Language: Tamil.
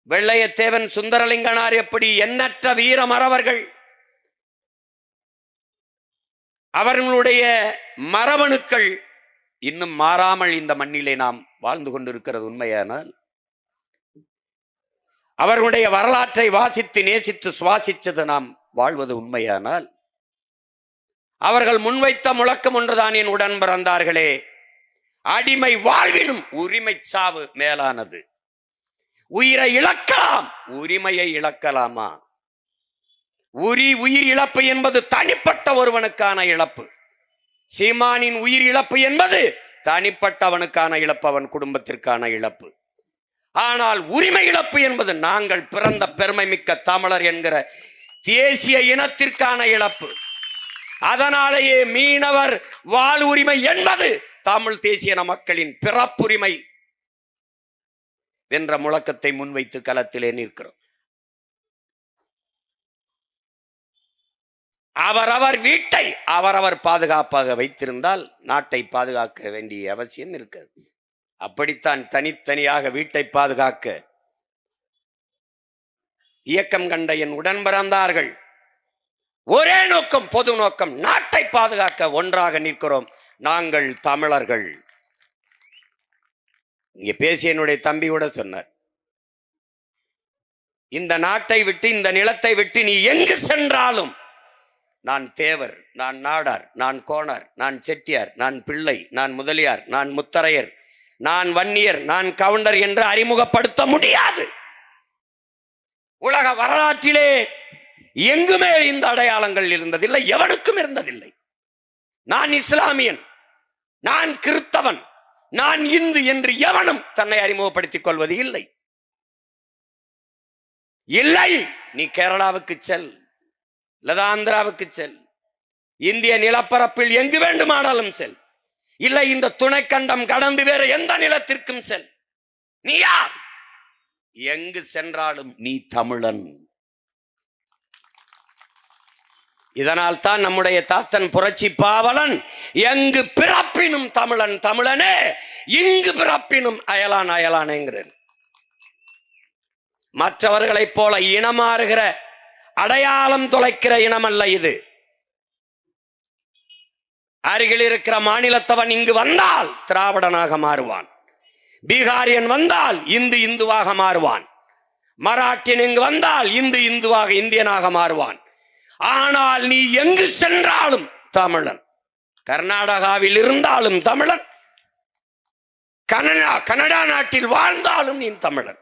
வெள்ளையத்தேவன், சுந்தரலிங்கனார், எப்படி எண்ணற்ற வீர மறவர்கள் அவர்களுடைய மரபணுக்கள் இன்னும் மாறாமல் இந்த மண்ணிலே நாம் வாழ்ந்து கொண்டிருக்கிறது உண்மையானால், அவர்களுடைய வரலாற்றை வாசித்து நேசித்து சுவாசித்தது நாம் வாழ்வது உண்மையானால், அவர்கள் முன்வைத்த முழக்கம் ஒன்றுதான், என் உடன் பிறந்தார்களே, அடிமை வாழ்வினும் உரிமை சாவு மேலானது. உயிரை இழக்கலாம், உரிமையை இழக்கலாமா? உயிர் இழப்பு என்பது தனிப்பட்ட ஒருவனுக்கான இழப்பு. சீமானின் உயிர் இழப்பு என்பது தனிப்பட்டவனுக்கான இழப்பு, அவன் குடும்பத்திற்கான இழப்பு. ஆனால் உரிமை இழப்பு என்பது நாங்கள் பிறந்த பெருமை மிக்க தமிழர் என்கிற தேசிய இனத்திற்கான இழப்பு. அதனாலேயே மீனவர் வாழ் உரிமை என்பது தமிழ் தேசிய மக்களின் பிறப்புரிமை என்ற முழக்கத்தை முன்வைத்து களத்திலே நிற்கிறோம். அவரவர் வீட்டை அவரவர் பாதுகாப்பாக வைத்திருந்தால் நாட்டை பாதுகாக்க வேண்டிய அவசியம் இருக்கிறது. அப்படித்தான் தனித்தனியாக வீட்டை பாதுகாக்க இயக்கம் கண்ட என் உடன் பிறந்தார்கள் ஒரே நோக்கம், பொது நோக்கம், நாட்டை பாதுகாக்க ஒன்றாக நிற்கிறோம் நாங்கள் தமிழர்கள். இங்கே பேசிய என்னுடைய தம்பி கூட சொன்னார், இந்த நாட்டை விட்டு, இந்த நிலத்தை விட்டு நீ எங்கு சென்றாலும் நான் தேவர், நான் நாடார், நான் கோணார், நான் செட்டியார், நான் பிள்ளை, நான் முதலியார், நான் முத்தரையர், நான் வன்னியர், நான் கவுண்டர் என்று அறிமுகப்படுத்த முடியாது. உலக வரலாற்றிலே எங்குமே இந்த அடையாளங்கள் இருந்ததில்லை, எவனுக்கும் இருந்ததில்லை. நான் இஸ்லாமியன், நான் கிறிஸ்தவன், நான் இந்து என்று எவனும் தன்னை அறிமுகப்படுத்திக் கொள்வது இல்லை. இல்லை, நீ கேரளாவுக்கு செல், இல்லது ஆந்திராவுக்கு செல், இந்திய நிலப்பரப்பில் எங்கு வேண்டுமானாலும் செல், இல்லை இந்த துணைக்கண்டம் கடந்து வேற எந்த நிலத்திற்கும் செல், நீ யார்? எங்கு சென்றாலும் நீ தமிழன். இதனால் தான் நம்முடைய தாத்தன் புரட்சி பாவலன் எங்கு பிறப்பினும் தமிழன் தமிழனே, இங்கு பிறப்பினும் அயலான் அயலானேங்கிறார். மற்றவர்களைப் போல இனமாறுகிற, அடையாளம் தொலைக்கிற இனம் அல்ல இது. அருகில் இருக்கிற மாநிலத்தவன் இங்கு வந்தால் திராவிடனாக மாறுவான், பீகாரியன் வந்தால் இந்துவாக மாறுவான், மராட்டியன் இங்கு வந்தால் இந்துவாக இந்தியனாக மாறுவான். ஆனால் நீ எங்கு சென்றாலும் தமிழன். கர்நாடகாவில் இருந்தாலும் தமிழன், கனடா நாட்டில் வாழ்ந்தாலும் நீ தமிழன்.